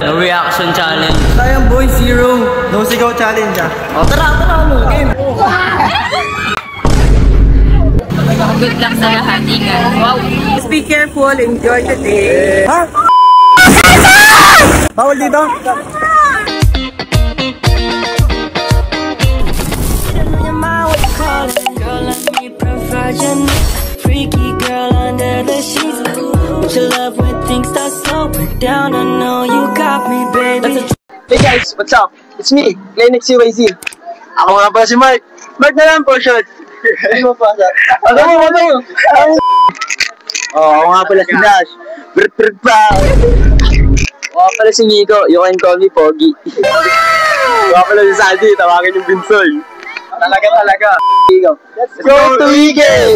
No reaction challenge. Sayang boy, zero. No sigaw challenge ah. O tara mo. Game. Good luck sa lahat. Ingat. Wow. Just be careful. Enjoy the day. Ha? Bawal dito. Freaky girl under the sheets. But your love when things start slowing down. I know you got me, baby. Hey guys, what's up? It's me, Lennox CYZ. Ako nga pala si Mark. Mark na lang po, short. Ano pa sa? Ano? Ako nga pala si Dash. Brr pa. Ako nga pala si Nico. You can call me Pogi. Ako nga pala si Sandy. Tawagan yung Binsoy. Talaga. Let's go to Wigay!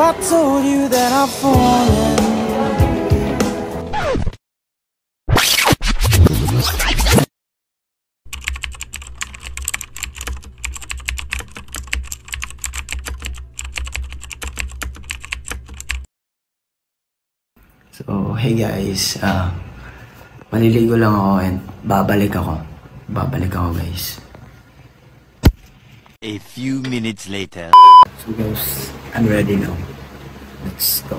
I told you that I've fallen. So, hey guys, maliligo lang ako and babalik ako guys. A few minutes later. So guys, I'm ready now. Let's go.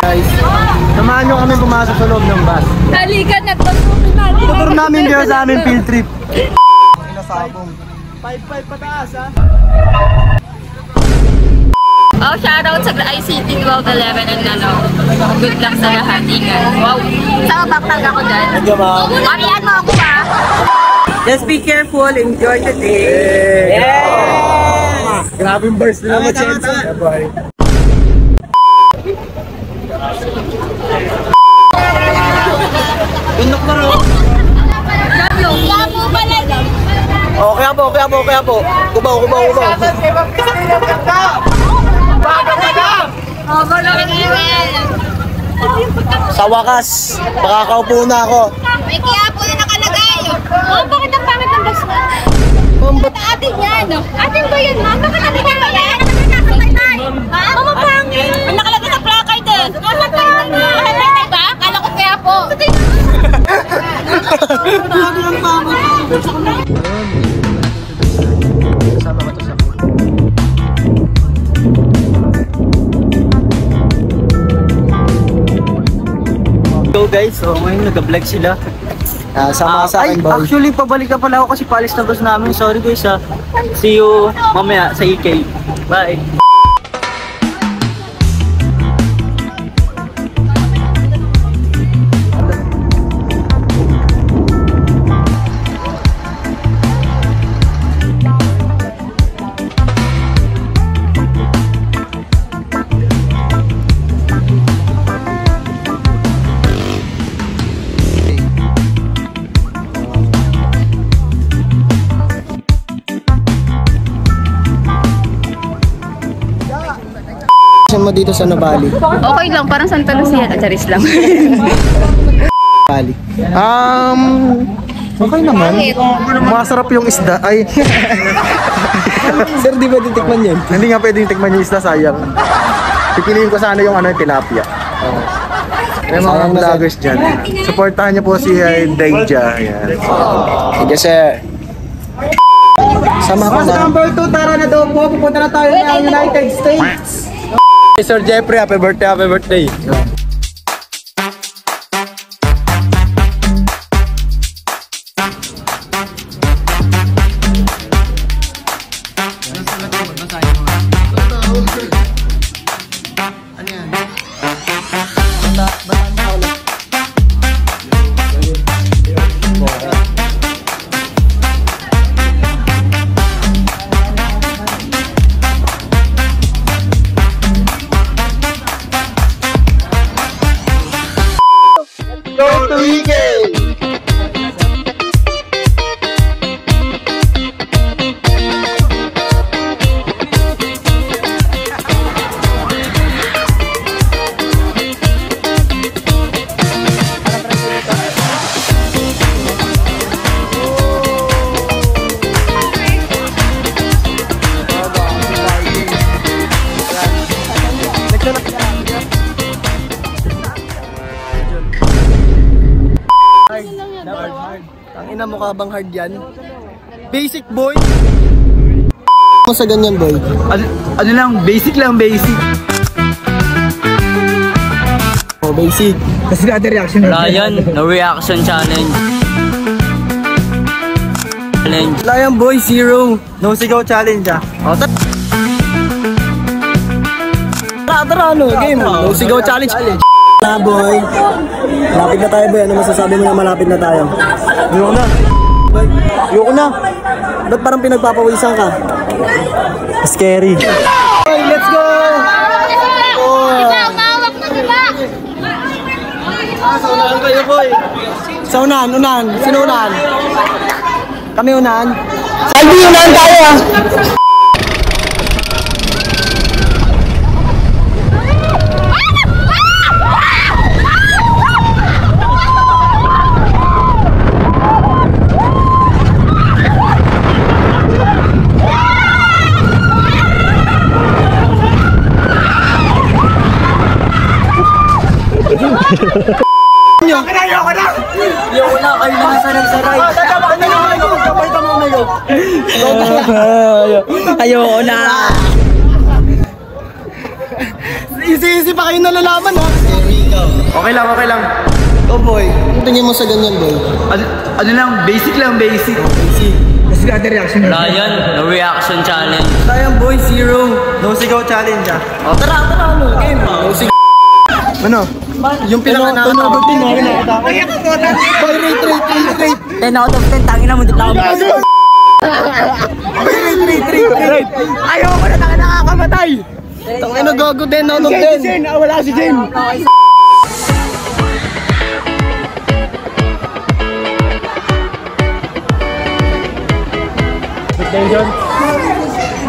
Guys, samahan nyo kami pumasok sa loob ng bus. Halika na, pasukin natin. Tutur namin dito sa aming field trip. Nasabong. 5-5 pataas ha. Oh, shoutout sa ICT 1211 and good luck sa lahat. Ingat. Wow. Sa baktag ako dyan. Marian mo ako ha. Just be careful. Enjoy the day. Yes! Grabe yung burst nila mo, Chenzo. Bye. Tundok na rin. Yapo pala. Oh, kaya po. Kubaw. Sa wakas, makakaupo na ako. May kiyapo na nakalagay. Oh, bakit ang pangit ng bus na? Atin yan. Atin ba yan, ma'am? Bakit atin yan? Ha? Mama, pangit. Ang nakalagay sa placard din. Mama, pangit. Ba? Kala ko kiyapo. Grabe ang pangit. So guys, so ngayon nag-vlog sila. Sama sa akin, boy. Actually, pabalik na pala ako kasi paalis na bus namin. Sorry guys ha. See you mamaya sa EK. Bye. Mo dito sa Nubali? Okay lang, parang Santa Lucia. Charis lang. Bali. Okay naman. Masarap yung isda. Ay. Sir, di ba titikman yan? Hindi nga pwedeng tikman yung isda, sayang. Pipiliin ko sana yung tilapia. May mga vloggers dyan. Supportahan niyo po si Deja. Sige, sir. Sama ko na. Number 2, tara na daw po. Pupunta na tayo ng United States. Sir Jeffrey, happy birthday. mukha bang hard yan? Basic boy! Mo sa ganyan boy? Ano lang, basic lang, basic. Oh, basic. Kasi natin reaction. Ryan, no reaction challenge. Lion boy, 0. No sigaw challenge ah. Oh, tara, ano, game. No sigaw challenge. Na boy. Malapit na tayo boy. Ano masasabi mo na malapit na tayo? Ayoko na. Ayoko na. Ba't parang pinagpapawisan ka? Scary. Boy, let's go! Mawak na diba? Sa unahan kayo boy. Sa unahan. Sino unahan? Kami unahan. Salvi, unahan tayo ah! Ayoko na, kayo na saray-saray. Ayoko na. Easy pa kayo nalalaman ha. Okay lang. Oh boy, ano tingin mo sa ganyan boy? Ano lang, basic lang, basic. Kasi natin reaction. Ryan, no reaction challenge. Lion boy, 0. No sigaw challenge ah. Oh, tara, ano, game. No sigaw. Ano? Yung pinaka-nakatawa. Boy, rate. 10 out of 10, tangin na mo, dito ako. Rate. Ayoko na, nakakamatay. Tangin na gago 10 out of 10. Wala si Jane.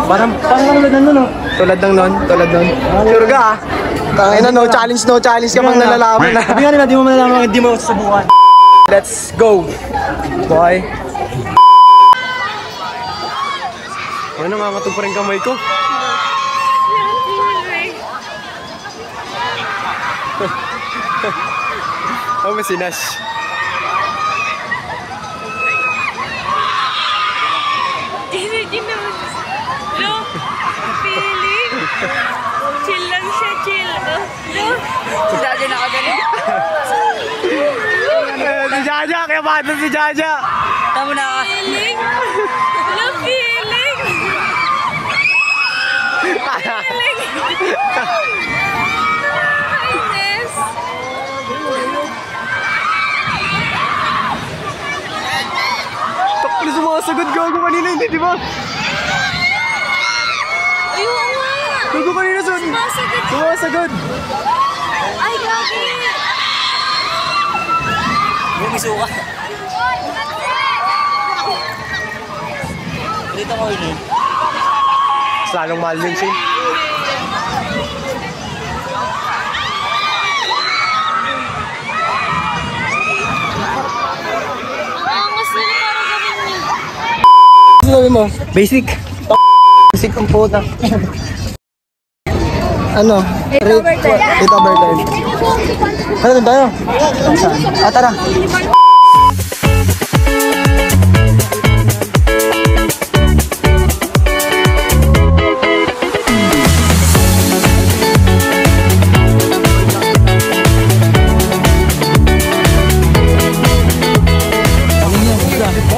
Parang tulad ng nun. Sure ka ah. Tangin na, no challenge ka pang nalalaman na. Sabi nga nila, di mo malalaman, hindi mo susubukan. Let's go. Boy. Ano, nangangatog pa rin kamay ko. Oh, masinas. No, feeling. Chill lang siya, chill. No. Si Daddy nakagaling. Si Jaja, kaya bata si Jaja. Tama na ka. Feeling. No, feeling. Kindness. Tapos sumasagot gago kanina, hindi di ba? Ayun nga. Gago kanina sumasagot. Ay, gagi. Yung isuka. Dito ko yun. Lalong mahal din siya. Angas nila para gawin niya. Sinabi mo? Basic. Basic ang puta. Ano? Rate over 10. Ano doon tayo? Tara.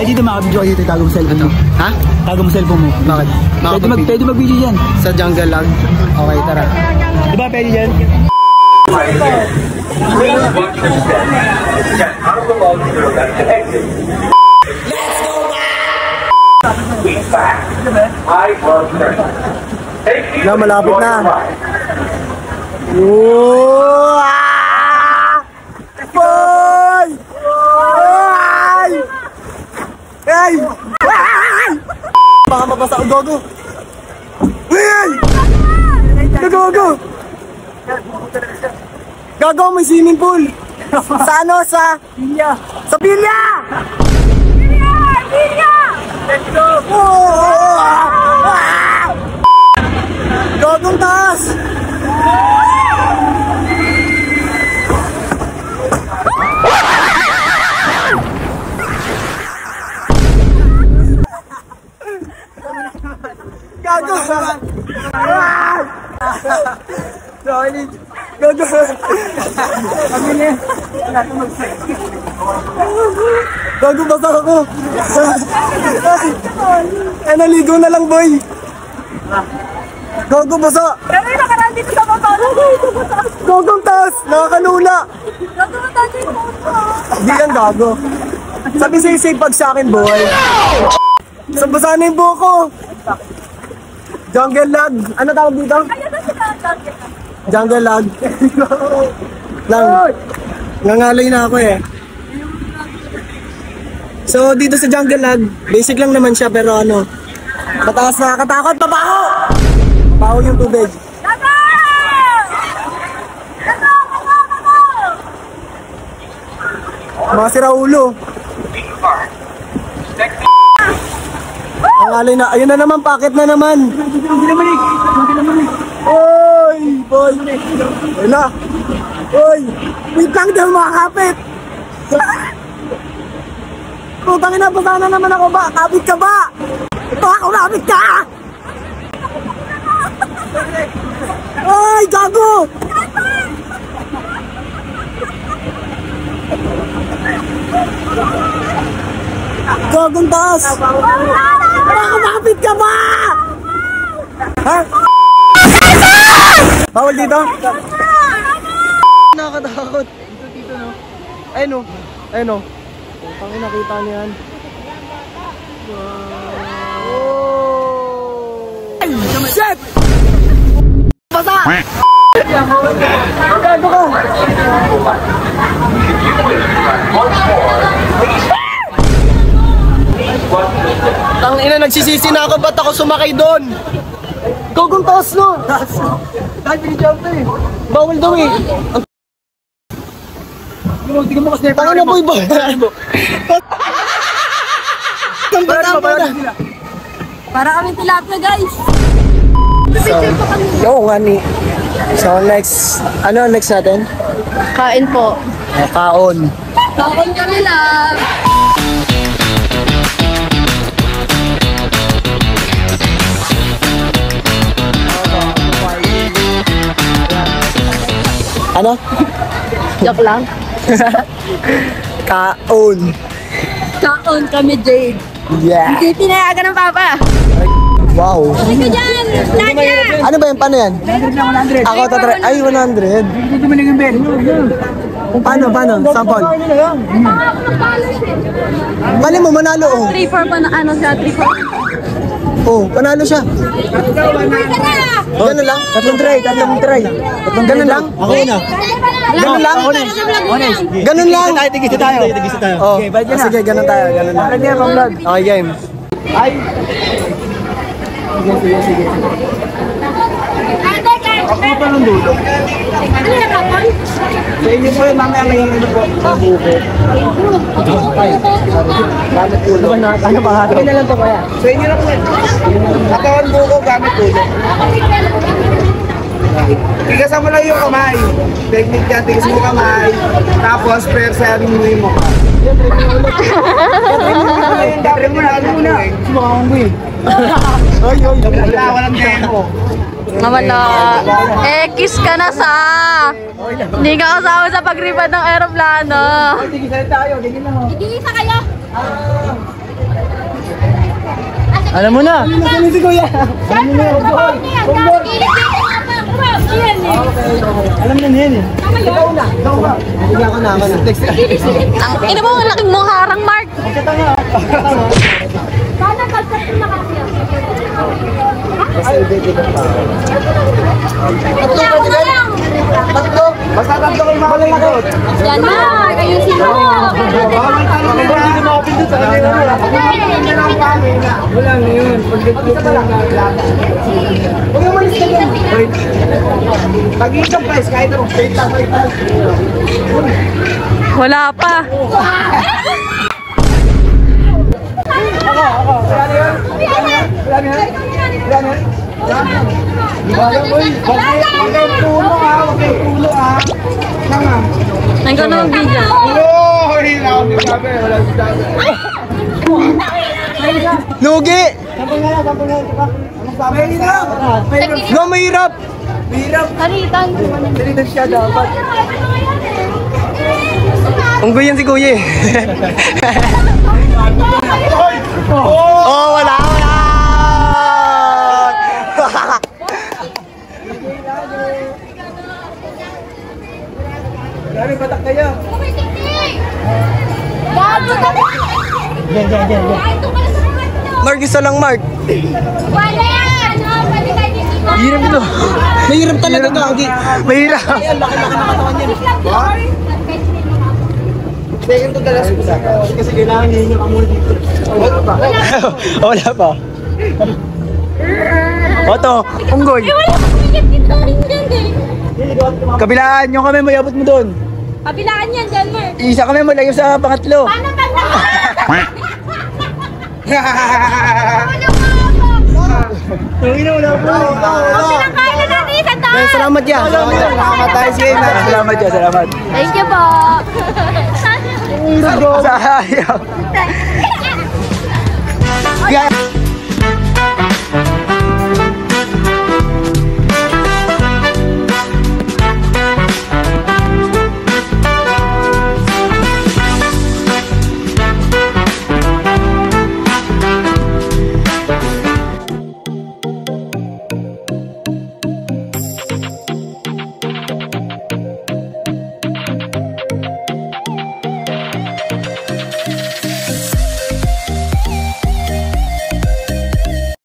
Ay, dito makabidyo ka dito, tago mo cellphone mo. Ha? Tago mo cellphone mo. Bakit? Pwede mag-video dyan. Sa jungle lang. Okay, tara. Di ba pwede dyan? Na, malapit na. Boy! Ay! Baka mabasa ang gogo. Ay! Gogo! Gago, may swimming pool. Sa ano? Sa Pilya. Sa Pilya! Pilya! Let's go! Gagong taas! gago! Sorry. Gago! Gago, basa ako! Eh, naligo na lang, boy! Gago, basa! Pero yung nakaraan dito sa motor. Gagong taas! Nakakalula! Gago mo dati yung motor. Hindi yan gago. Sabi say pag sa akin, boy. Sabasa na yung buhok ko. Jungle lag. Ano tawag dito? Kaya na sila ang target. Jungle lag. Lang. Nangaloy na ako eh. So dito sa jungle lag, basic lang naman siya pero ano, mataas nakakatakot. Pabaho! Pabaho yung tubig. Mga siraulo. Ang alay na, ayun na naman, packet na naman. Oy, boy. Ayun na. Oy, wait lang daw mga kapit. Putang ina, basa na naman ako ba? Kapit ka ba? Ito ako, kapit ka! Oy, gago! Gagong taas! Nakakapit ka ba? Ha? Bawal dito? Nakakatakot. Dito no? Ayun o. Ayun o. Pangin nakita niyo yan. Wow! Shit! Basa! Gago ka! Tang ina, nagsisisi na ako, ba't ako sumakay doon? Gagong taas no? Dahil pinijump na eh. Bawal daw eh. Tingnan mo kasi. Tangin na boy boy. Para kami tilapia, guys. Oo nga ni. So next, ano next natin? Kain po. Kaon. Kain kami lang. Ano? Joke lang. Kaon. Kaon kami, Jade. Yeah. Hindi pinayagan ng papa. Wow. Ano ka dyan? Nadia! Ano ba yan? Paano yan? 100. Ako tatry. Ay, 100. Paano? Sample. Mali mo, manalo oh. 3-4 pa na ano siya, 3-4. Oh, panalo siya. Ganun lang? Tatlong try. Ganun lang? Ako na. Ganun lang? Ganun lang? Tigisa tayo. Oh, sige, ganun tayo. Ganun lang. Okay, game. Ay! Sige. Ako pa ng dulo. Ano na kapon? Sa inyo po yun, mamaya may ano po. Gamit ulo. Ano ba nga? Sige na lang to kaya. Sa inyo na po yun. Katawan buko, gamit ulo. Tigasan mo lang yung kamay. Technique yan, tigasan mo kamay. Tapos, persayarin mo yung mukha. Trim mo na. Sumakang walang tempo. Wala. Kiss ka na sa. Hindi ka kasama sa pagripad ng aeroplano. Tigisa tayo, ganyan lang. Igisa kayo. Alam mo na. Alam mo si Kuya. Alam mo na. Alam na yan eh. Ikaw na. Bigyan ko na. Ina mo, ang laking mong harang, Mark. Sana pagkat na kasi. Tatlo. Basta tatlo kayo makalingot. Yan na, ayusin mo. Bawal tayo na. Hindi mo kapindot sa kanila. Wala na yun. Pagdating ka lang. Huwag yung malis ka dyan. Pag-iisang price, kahit anong straight lang. Wala pa. Ako. Wala na yun. Wala na yun. Di ba lang, boy? Huwag kayong pulo ha. Tama. Nanggaw na mag-video. Oh, hindi na ako nagsabi. Wala nagsabi. Lugi! Sampang nga. No, mahirap! Haritan. Dalitan siya dapat. Unggoy yan si Kuya eh. Oh, wala! Grabe, batak kaya. Gago ka. Mark, isa lang, Mark. Wala yan. Hirap ito. Mahirap talaga, Gagi. Mahirap. Second to the last isa. Kasi kailangan niyo yung amul dito. Wala pa. Wala pa. Oto, unggoy. Wala akong dito rin yan eh. Kabilaan yung kami, mayabot mo doon. Kabilaan yan dyan, Mark. Isa kami, malayo sa pangatlo. Paano tanda? Pinakain na natin isa to. Salamat yan. Salamat tayo sa game. Salamat yan, salamat. Thank you po. Sayang.